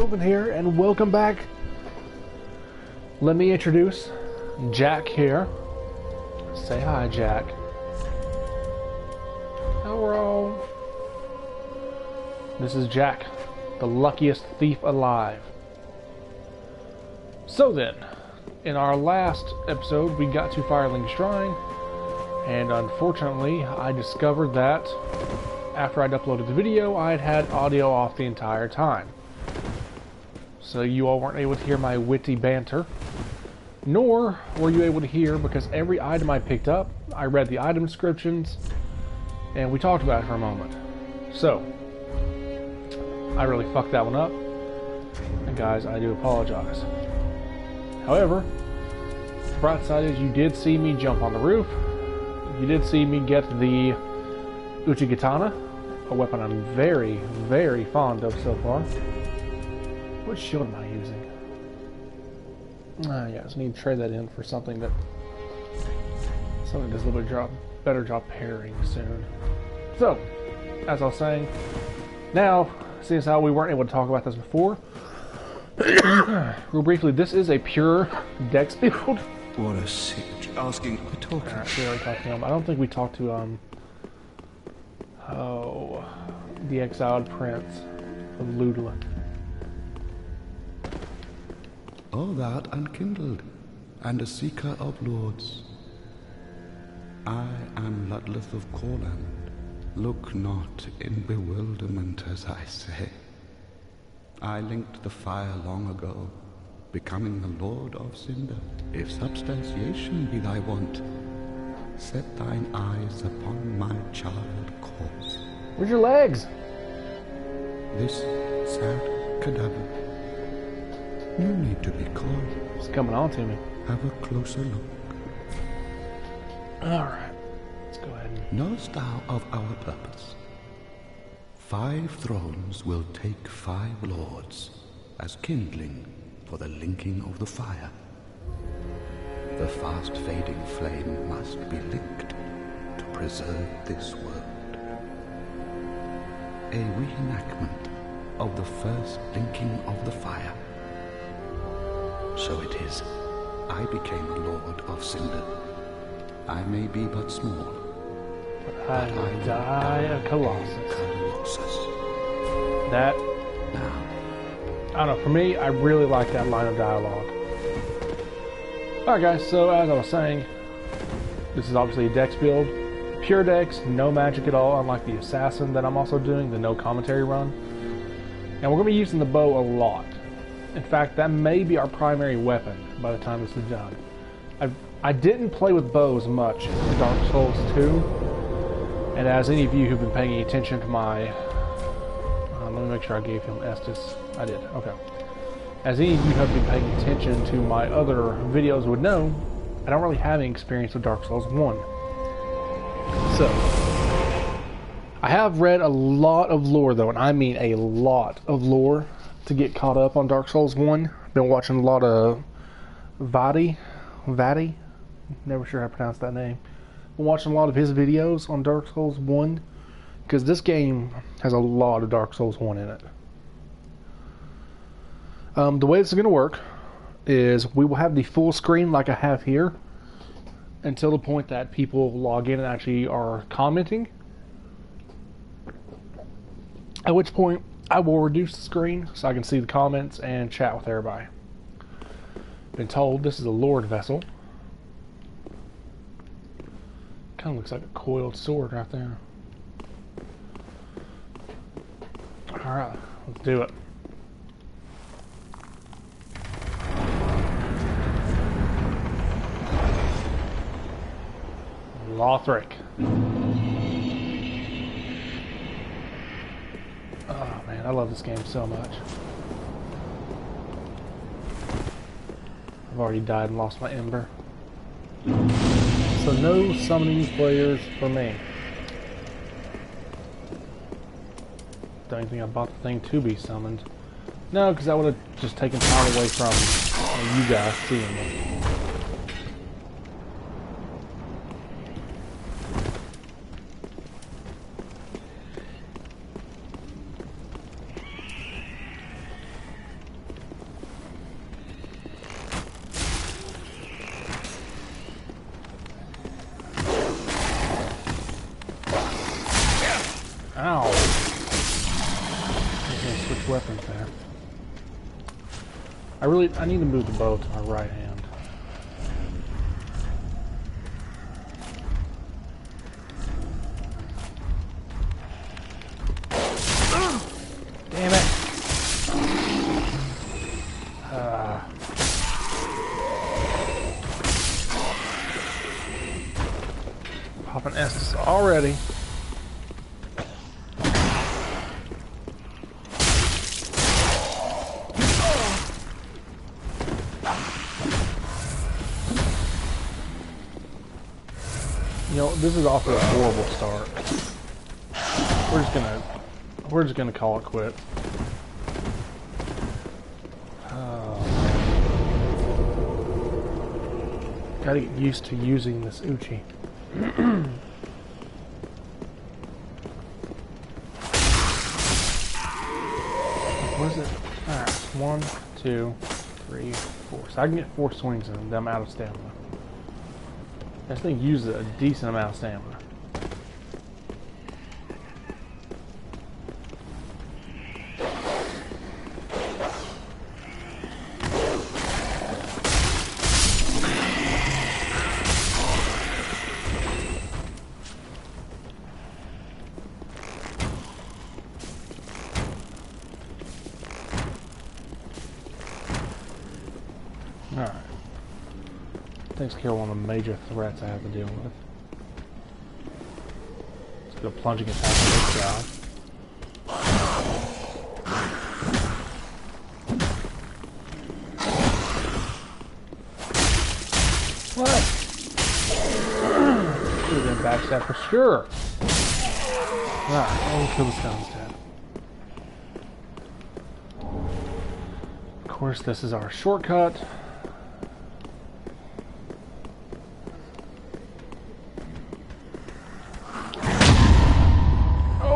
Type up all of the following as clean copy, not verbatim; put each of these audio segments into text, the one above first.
Kelvin here, and welcome back. Let me introduce Jack here. Say hi, Jack. Hello. This is Jack, the luckiest thief alive. So then, in our last episode, we got to Firelink Shrine, and unfortunately, I discovered that after I'd uploaded the video, I'd had audio off the entire time. So you all weren't able to hear my witty banter, nor were you able to hear, because every item I picked up, I read the item descriptions, and we talked about it for a moment. So, I really fucked that one up, and guys, I do apologize. However, the bright side is you did see me jump on the roof, you did see me get the Uchigatana, a weapon I'm very, very fond of so far. What shield am I using? Yeah, I just need to trade that in for something that does a little bit better job parrying soon. So, as I was saying, now, seeing as how we weren't able to talk about this before, real briefly, this is a pure dex build. What a sick asking for talking. We already talked to him. I don't think we talked to the exiled prince of Ludla. All that unkindled, and a seeker of lords. I am Ludleth of Corland. Look not in bewilderment as I say. I linked the fire long ago, becoming the Lord of Cinder. If substantiation be thy want, set thine eyes upon my child corpse. Where's your legs? This sad cadaver. No need to be coy. It's coming on to me. Have a closer look. Alright, let's go ahead and... Knowest thou of our purpose? 5 thrones will take 5 lords as kindling for the linking of the fire. The fast fading flame must be linked to preserve this world. A reenactment of the first linking of the fire. So it is, I became a Lord of Cinder. I may be but small, but I die a Colossus. That, now, I don't know, for me, I really like that line of dialogue. Alright guys, so as I was saying, this is obviously a dex build. Pure dex, no magic at all, unlike the assassin that I'm also doing, the no commentary run. And we're going to be using the bow a lot. In fact, that may be our primary weapon by the time this is done. I didn't play with bows much in Dark Souls 2, and as any of you who've been paying attention to my... let me make sure I gave him Estus. I did, okay. As any of you have been paying attention to my other videos would know, I don't really have any experience with Dark Souls 1. So, I have read a lot of lore though, and I mean a lot of lore, to get caught up on Dark Souls 1. Been watching a lot of Vadi, never sure how to pronounce that name. Been watching a lot of his videos on Dark Souls 1, because this game has a lot of Dark Souls 1 in it. The way this is going to work is we will have the full screen like I have here until the point that people log in and actually are commenting, at which point I will reduce the screen so I can see the comments and chat with everybody. Been told this is a Lord vessel. Kind of looks like a coiled sword right there. Alright, let's do it. Lothric. Oh man, I love this game so much. I've already died and lost my ember. So no summoning players for me. Don't even think I bought the thing to be summoned. No, because that would have just taken time away from you guys seeing me. switch weapons there. I need to move the bow to my right hand. Damn it! Popping S's already. You know, this is off to a horrible start. We're just gonna call it quits. Gotta get used to using this Uchi. What is it? Alright, 1, 2, 3, 4. So I can get 4 swings in, and I'm out of stamina. This thing uses a decent amount of stamina. Alright. Takes care of one of the major threats I have to deal with. Let's get a plunging attack on this guy. What? Should have been backstab for sure. Alright, I'll kill this guy instead. Of course, this is our shortcut.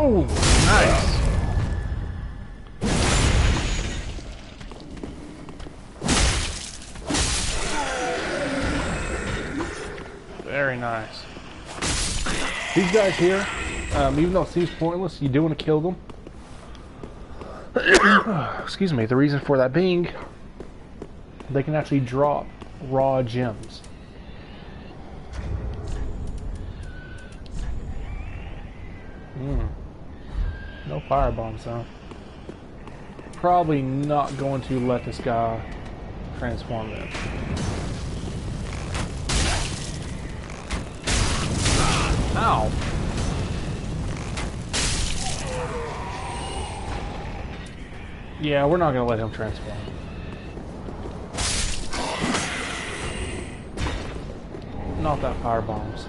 Oh, nice. Very nice. These guys here, even though it seems pointless, you do want to kill them. Excuse me. The reason for that being, they can actually drop raw gems. No fire bombs, though. Probably not going to let this guy transform them. Ow! Yeah, we're not going to let him transform. Not that fire bombs.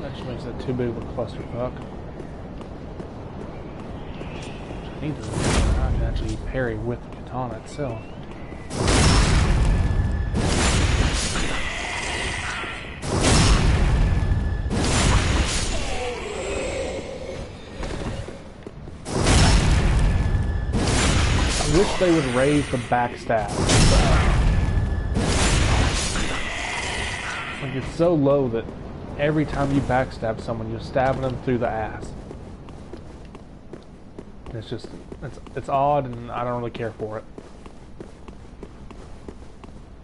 That just makes it too big of a clusterfuck. Neither I can actually parry with the katana itself. I wish they would raise the backstab. Like, it's so low that every time you backstab someone, you're stabbing them through the ass. It's just, it's odd, and I don't really care for it.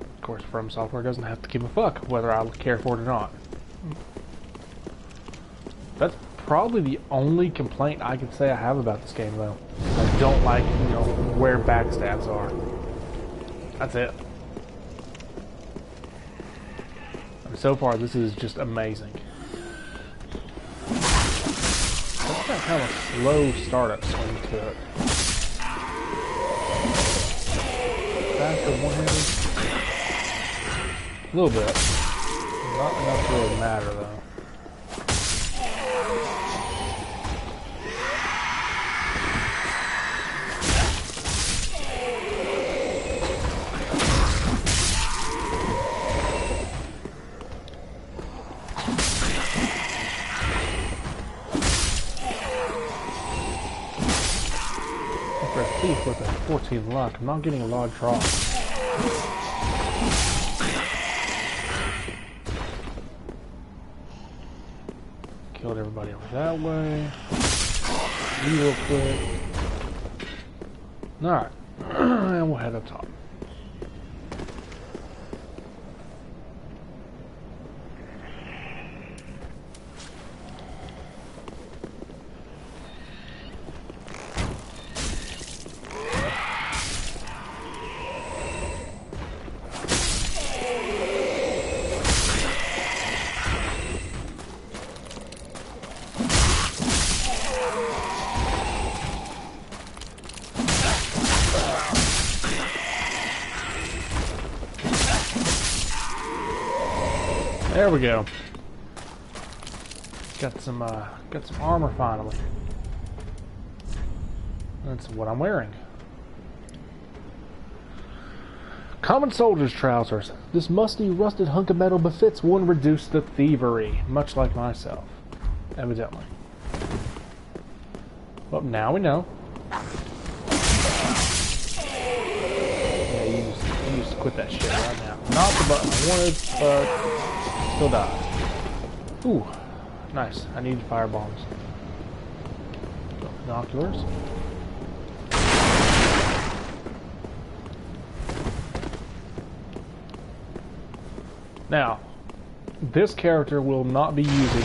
Of course, From Software doesn't have to give a fuck whether I care for it or not. That's probably the only complaint I can say I have about this game, though. I don't like, you know, where backstabs are. That's it. And so far, this is just amazing. That's got kind of a slow startup swing to it. Faster one-handed? A little bit. Not enough to really matter, though. For a thief with a 14 luck, I'm not getting a lot of draws. Killed everybody over that way. Me real quick. Alright, and we'll head up top. There we go. Got some armor finally. That's what I'm wearing. Common soldier's trousers. This musty, rusted hunk of metal befits one reduced to thievery, much like myself. Evidently. Well, now we know. Yeah, you just quit that shit right now. Not the button I wanted, but still died. Ooh, nice. I need fire bombs. Binoculars. Now, this character will not be using...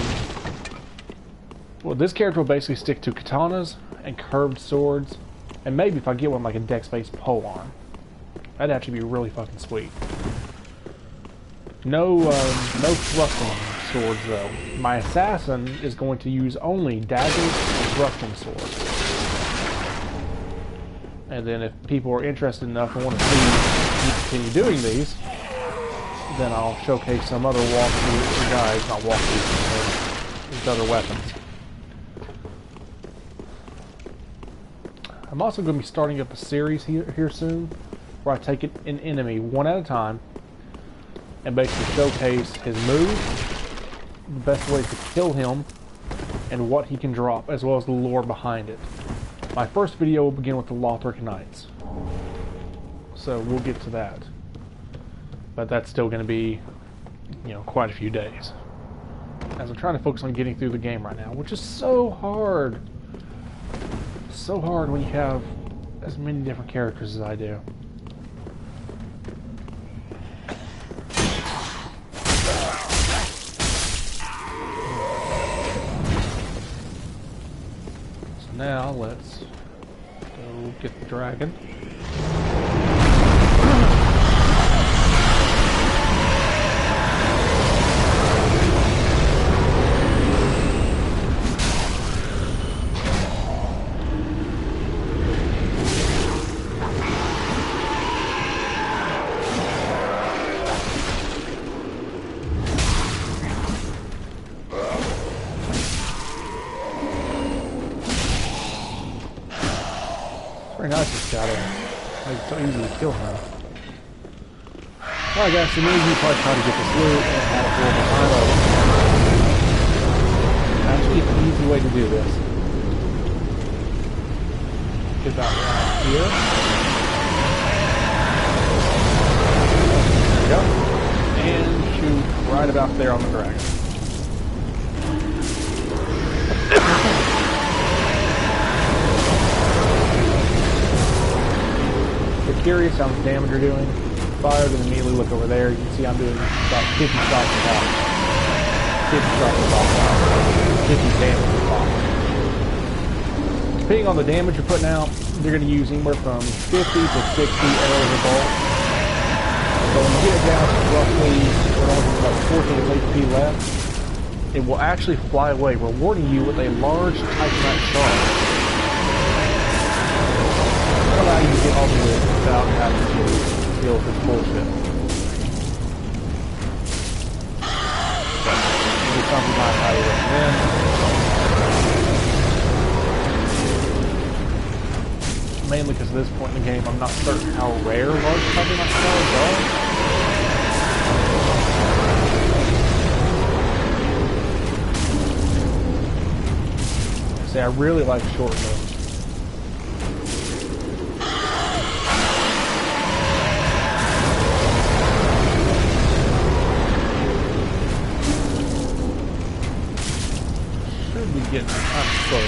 Well, this character will basically stick to katanas and curved swords, and maybe if I get one like a dex-based polearm. That'd actually be really fucking sweet. No thrusting swords though. My assassin is going to use only daggers and thrusting swords. And then if people are interested enough and want to see me continue doing these, then I'll showcase some other walkthrough guys, not walkthroughs, these other weapons. I'm also going to be starting up a series here soon, where I take an enemy one at a time and basically showcase his moves, the best ways to kill him, and what he can drop, as well as the lore behind it. My first video will begin with the Lothric Knights, so we'll get to that. But that's still going to be, you know, quite a few days, as I'm trying to focus on getting through the game right now, which is so hard. So hard when you have as many different characters as I do. So now let's go get the dragon. Very nice this guy there. It's so easy to kill him. Alright guys, so many of you probably try to get this loot and had a horrible time of it. Actually, it's an easy way to do this. Get about right here. There we go. And shoot right about there on the dragon. Curious how much damage you're doing. Fire, then immediately look over there. You can see I'm doing about 50 shots a pop. 50 shots a pop. 50 damage a pop. Depending on the damage you're putting out, you're going to use anywhere from 50 to 60 arrows a bolt. So when you get it down to roughly, we're only about 14 HP left, it will actually fly away, rewarding you with a large Titanite shard. Allow you to get all the way without having to deal with this bullshit. It's something I highly recommend. Mainly because at this point in the game I'm not certain how rare large Titanite shells are. See, I really like short moves. Getting I'm slow.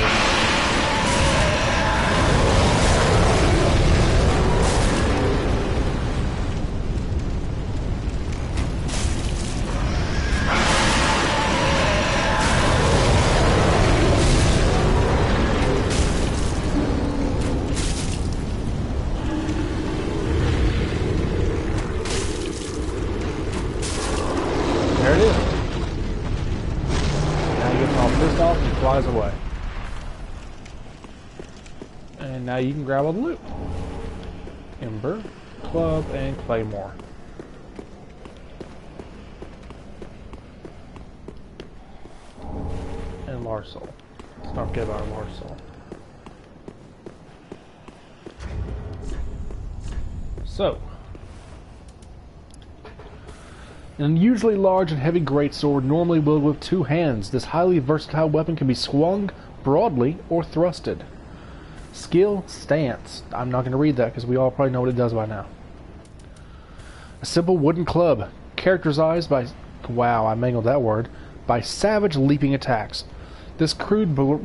now you can grab all the loot. Ember, club, and claymore. And Larsol. Let's not forget about Larsol. So, an unusually large and heavy greatsword, normally wielded with two hands. This highly versatile weapon can be swung broadly or thrusted. Skill, stance. I'm not going to read that because we all probably know what it does by now. A simple wooden club, characterized by, wow, I mangled that word, by savage leaping attacks. This crude This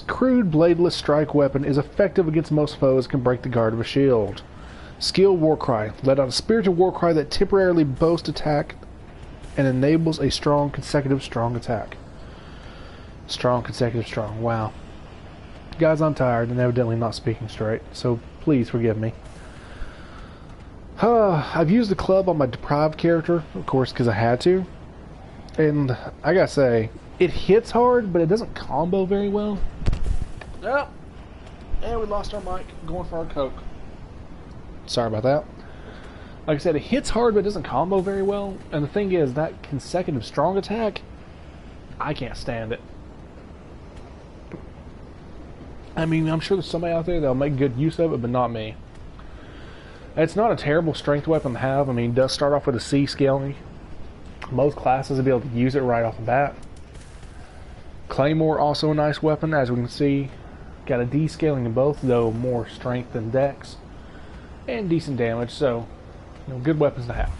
crude bladeless strike weapon is effective against most foes and can break the guard of a shield. Skill Warcry. Let out a spiritual warcry that temporarily boasts attack and enables a strong consecutive strong attack. Strong consecutive strong. Wow. Guys, I'm tired and evidently not speaking straight, so please forgive me. I've used the club on my deprived character, of course, because I had to. And I gotta say, it hits hard, but it doesn't combo very well. Oh, and we lost our mic. Going for our Coke. Sorry about that. Like I said, it hits hard, but it doesn't combo very well. And the thing is, that consecutive strong attack, I can't stand it. I mean, I'm sure there's somebody out there that'll make good use of it, but not me. It's not a terrible strength weapon to have. I mean, it does start off with a C scaling. Most classes will be able to use it right off the bat. Claymore, also a nice weapon, as we can see. Got a D scaling in both, though more strength than dex. And decent damage, so, you know, good weapons to have.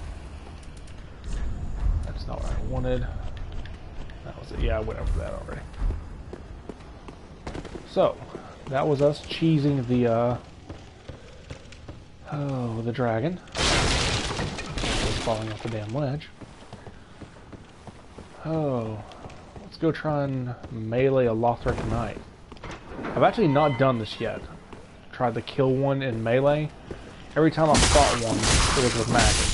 That's not what I wanted. That was it. Yeah, I went over that already. So, that was us cheesing the, the dragon. It's falling off the damn ledge. Oh, let's go try and melee a Lothric Knight. I've actually not done this yet. Tried to kill one in melee. Every time I fought one, it was with magic.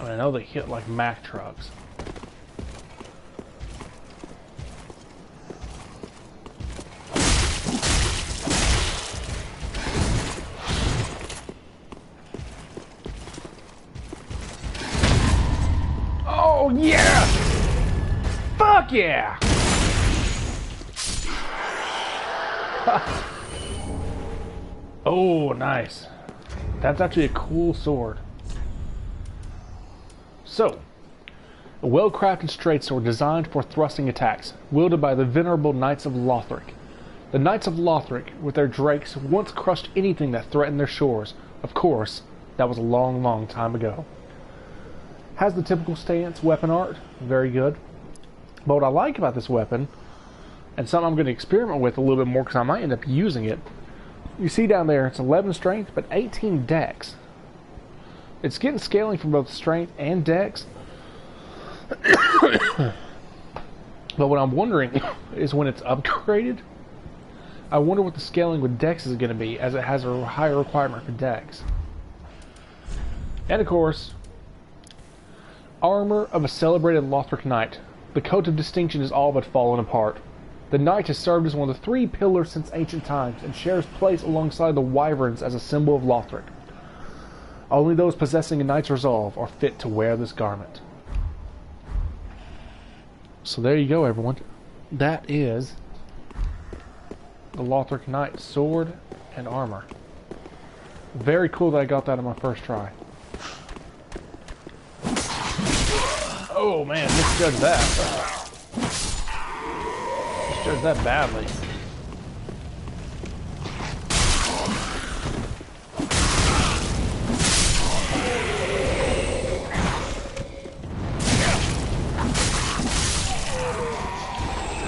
I mean, I know they hit like Mack trucks. Oh yeah! Fuck yeah! Oh, nice. That's actually a cool sword. So, a well-crafted straight sword designed for thrusting attacks, wielded by the venerable Knights of Lothric. The Knights of Lothric, with their drakes, once crushed anything that threatened their shores. Of course, that was a long, long time ago. Has the typical stance weapon art, very good. But what I like about this weapon, and something I'm going to experiment with a little bit more because I might end up using it. You see down there, it's 11 strength, but 18 dex. It's getting scaling for both strength and dex. But what I'm wondering is when it's upgraded, I wonder what the scaling with dex is going to be, as it has a higher requirement for dex. And of course, armor of a celebrated Lothric Knight. The coat of distinction is all but fallen apart. The knight has served as one of the three pillars since ancient times, and shares place alongside the wyverns as a symbol of Lothric. Only those possessing a knight's resolve are fit to wear this garment. So there you go, everyone. That is the Lothric Knight sword and armor. Very cool that I got that on my first try. Oh man, misjudged that. Misjudged that badly.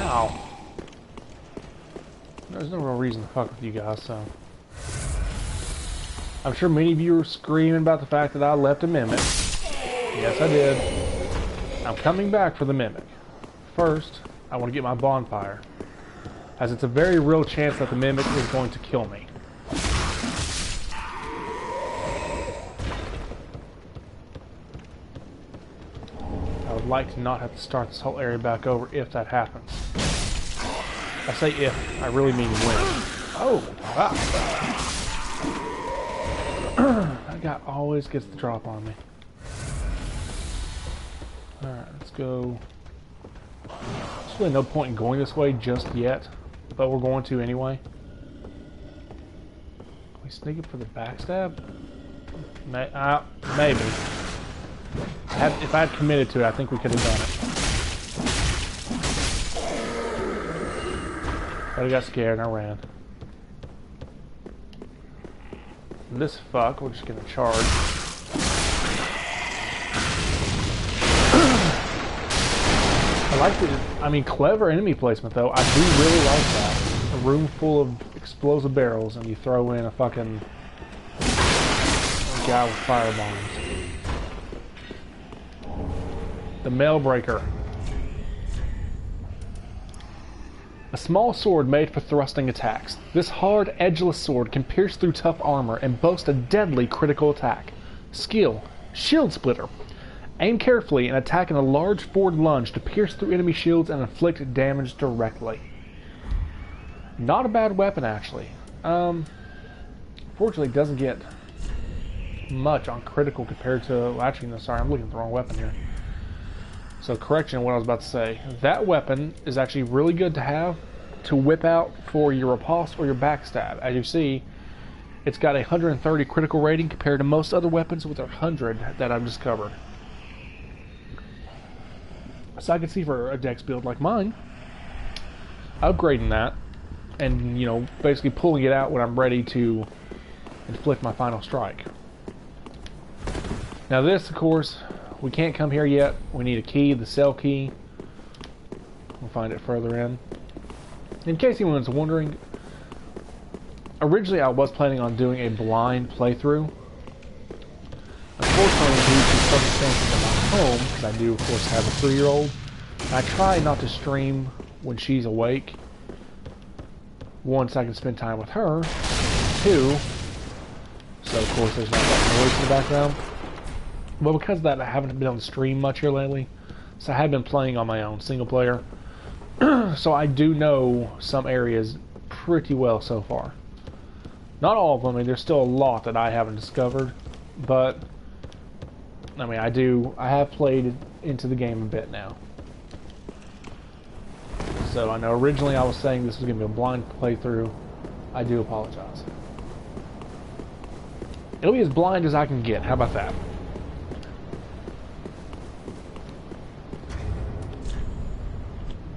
Ow. There's no real reason to fuck with you guys, so. I'm sure many of you are screaming about the fact that I left a mimic. Yes, I did. I'm coming back for the mimic. First, I want to get my bonfire, as it's a very real chance that the mimic is going to kill me. I would like to not have to start this whole area back over if that happens. I say if, I really mean when. Oh, wow. That guy always gets the drop on me. Alright, let's go. There's really no point in going this way just yet, but we're going to anyway. Can we sneak it for the backstab? Maybe. If I had committed to it, I think we could have done it. But I got scared and I ran. And this fuck, we're just gonna charge. I like the, clever enemy placement though. I do really like that. A room full of explosive barrels and you throw in a fucking guy with fire bombs. The Mailbreaker. A small sword made for thrusting attacks. This hard, edgeless sword can pierce through tough armor and boast a deadly critical attack. Skill: Shield Splitter. Aim carefully and attack in a large forward lunge to pierce through enemy shields and inflict damage directly. Not a bad weapon, actually. Fortunately, it doesn't get much on critical compared to... Well, actually, no, sorry, I'm looking at the wrong weapon here. So, correction on what I was about to say. That weapon is actually really good to have to whip out for your riposte or your backstab. As you see, it's got a 130 critical rating compared to most other weapons with 100 that I've discovered. So I can see for a dex build like mine, upgrading that and, you know, basically pulling it out when I'm ready to inflict my final strike. Now this, of course, we can't come here yet. We need a key, the cell key. We'll find it further in. In case anyone's wondering, originally I was planning on doing a blind playthrough. Unfortunately, due to circumstances in my home, because I do, of course, have a 3-year-old, I try not to stream when she's awake. One, so I can spend time with her. Two, so of course there's not that noise in the background. But because of that, I haven't been able to stream much here lately. So I have been playing on my own, single player. So I do know some areas pretty well so far. Not all of them, there's still a lot that I haven't discovered. But, I have played into the game a bit now. So I know originally I was saying this was going to be a blind playthrough. I do apologize. It'll be as blind as I can get. How about that?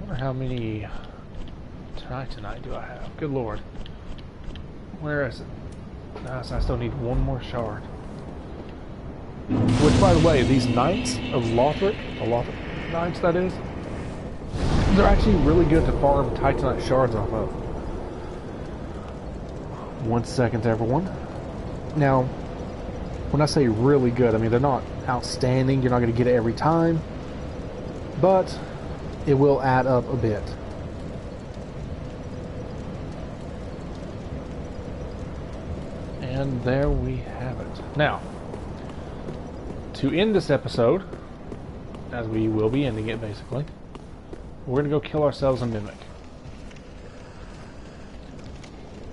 I wonder how many tonight do I have? Good lord. Where is it? Nice, I still need one more shard. Which, by the way, these Knights of Lothric, the Lothric Knights that is, they're actually really good to farm Titanite shards off of. 1 second, everyone. Now, when I say really good, they're not outstanding. You're not going to get it every time, but it will add up a bit. And there we have it. Now, to end this episode, as we will be ending it basically, we're going to go kill ourselves a mimic.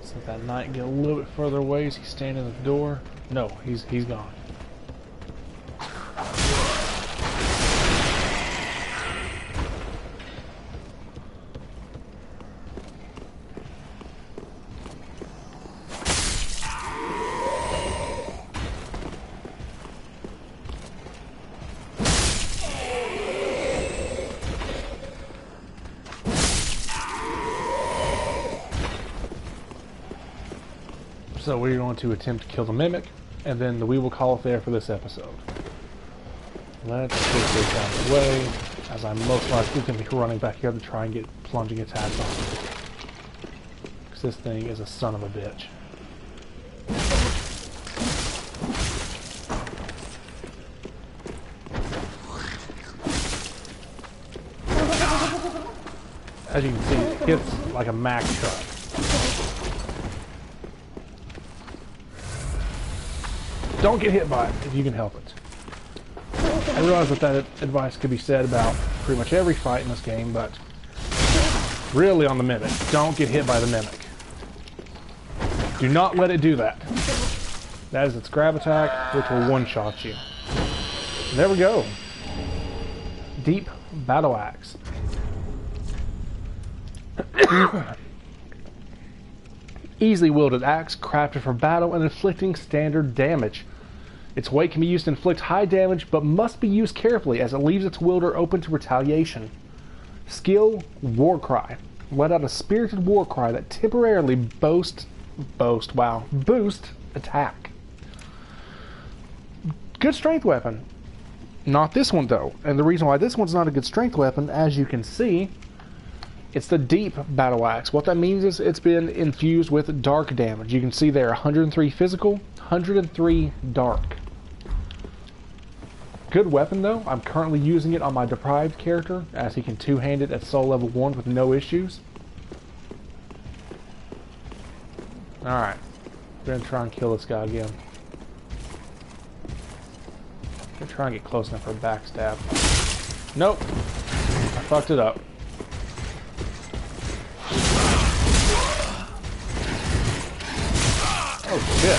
So let that knight get a little bit further away. Is he standing at the door? No, he's gone. So we're going to attempt to kill the mimic, and then we will call it there for this episode. Let's get this out of the way, as I'm most likely going to be running back here to try and get plunging attacks on it. Because this thing is a son of a bitch. As you can see, it hits like a Mack truck. Don't get hit by it if you can help it. I realize that advice could be said about pretty much every fight in this game, but really on the Mimic. Don't get hit by the Mimic. Do not let it do that. That is its grab attack, which will one-shot you. There we go. Deep Battle Axe. Easily wielded axe, crafted for battle and inflicting standard damage. Its weight can be used to inflict high damage, but must be used carefully as it leaves its wielder open to retaliation. Skill, Warcry. Let out a spirited warcry that temporarily boost attack. Good strength weapon. Not this one though. And the reason why this one's not a good strength weapon, as you can see, it's the Deep Battle Axe. What that means is it's been infused with dark damage. You can see there 103 physical, 103 dark. Good weapon though. I'm currently using it on my deprived character, as he can two-hand it at soul level 1 with no issues. Alright. We're gonna try and kill this guy again. I'm gonna try and get close enough for a backstab. Nope. I fucked it up. Oh shit.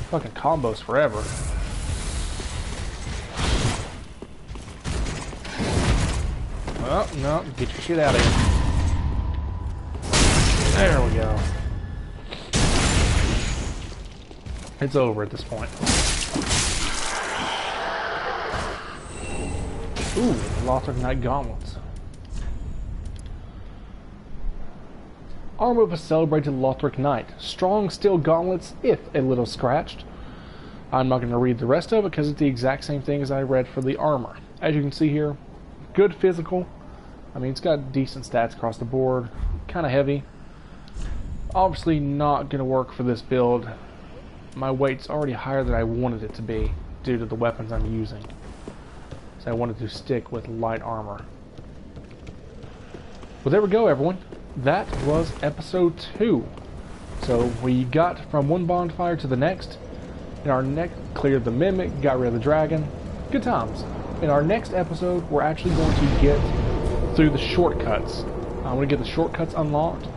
Fucking combos forever. Oh, no, get your shit out of here. There we go. It's over at this point. Ooh, Lothric Knight Gauntlets. Armor of a celebrated Lothric Knight. Strong steel gauntlets, if a little scratched. I'm not going to read the rest of it because it's the exact same thing as I read for the armor. As you can see here, good physical. I mean, it's got decent stats across the board. Kind of heavy. Obviously not going to work for this build. My weight's already higher than I wanted it to be due to the weapons I'm using. So I wanted to stick with light armor. Well, there we go, everyone. That was episode 2. So we got from one bonfire to the next. In our next, cleared the Mimic, got rid of the dragon. Good times. In our next episode, we're actually going to get through the shortcuts. I'm going to get the shortcuts unlocked,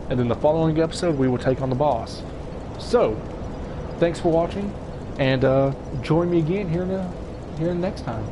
and then the following episode we will take on the boss. So, thanks for watching, and join me again here next time.